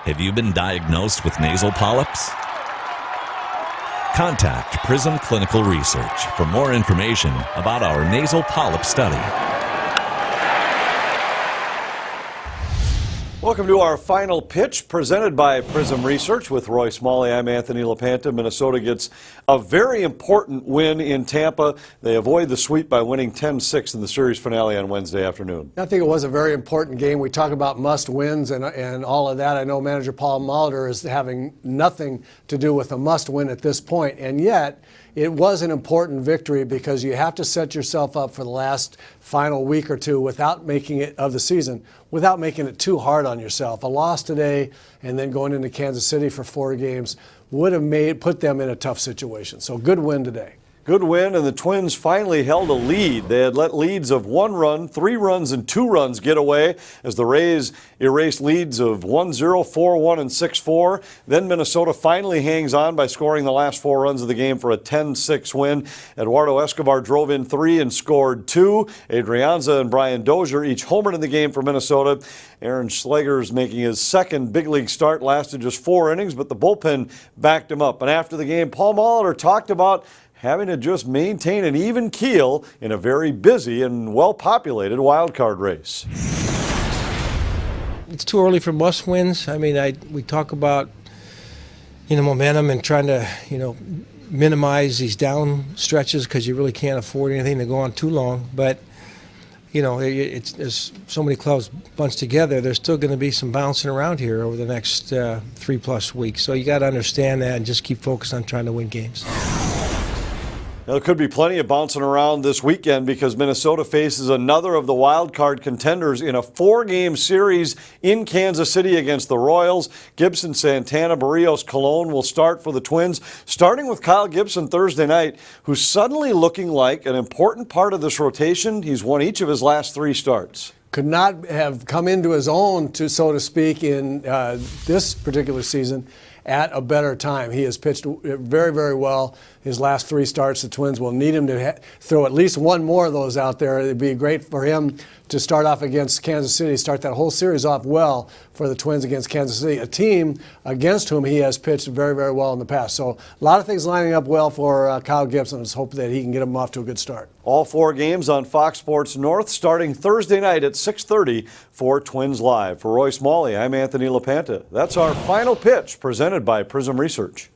Have you been diagnosed with nasal polyps? Contact Prism Clinical Research for more information about our nasal polyp study. Welcome to our final pitch presented by Prism Research with Roy Smalley. I'm Anthony LaPanta. Minnesota gets a very important win in Tampa. They avoid the sweep by winning 10-6 in the series finale on Wednesday afternoon. I think it was a very important game. We talk about must wins and all of that. I know manager Paul Molitor is having nothing to do with a must win at this point, and yet it was an important victory because you have to set yourself up for the last final week or two without making it of the season, without making it too hard on yourself. A loss today and then going into Kansas City for 4 games would have put them in a tough situation. So good win today. Good win, and the Twins finally held a lead. They had let leads of 1 run, 3 runs, and 2 runs get away as the Rays erased leads of 1-0, 4-1, and 6-4. Then Minnesota finally hangs on by scoring the last 4 runs of the game for a 10-6 win. Eduardo Escobar drove in 3 and scored 2. Adrianza and Brian Dozier each homered in the game for Minnesota. Aaron Schleger's making his second big league start, lasted just 4 innings, but the bullpen backed him up. And after the game, Paul Molitor talked about having to just maintain an even keel in a very busy and well-populated wild card race. It's too early for must wins. I mean, we talk about, momentum and trying to, minimize these down stretches because you really can't afford anything to go on too long. But, there's so many clubs bunched together. There's still going to be some bouncing around here over the next 3+ weeks. So you got to understand that and just keep focused on trying to win games. There could be plenty of bouncing around this weekend because Minnesota faces another of the wild card contenders in a 4-game series in Kansas City against the Royals. Gibson, Santana, Barrios, Colon will start for the Twins, starting with Kyle Gibson Thursday night, who's suddenly looking like an important part of this rotation. He's won each of his last 3 starts. Could not have come into his own, so to speak, in this particular season at a better time. He has pitched very, very well. His last 3 starts, the Twins will need him to throw at least one more of those out there. It'd be great for him to start off against Kansas City, start that whole series off well for the Twins against Kansas City, a team against whom he has pitched very, very well in the past. So a lot of things lining up well for Kyle Gibson. Let's hope that he can get him off to a good start. All 4 games on Fox Sports North starting Thursday night at 6:30 for Twins Live. For Roy Smalley, I'm Anthony LaPanta. That's our final pitch presented by Prism Research.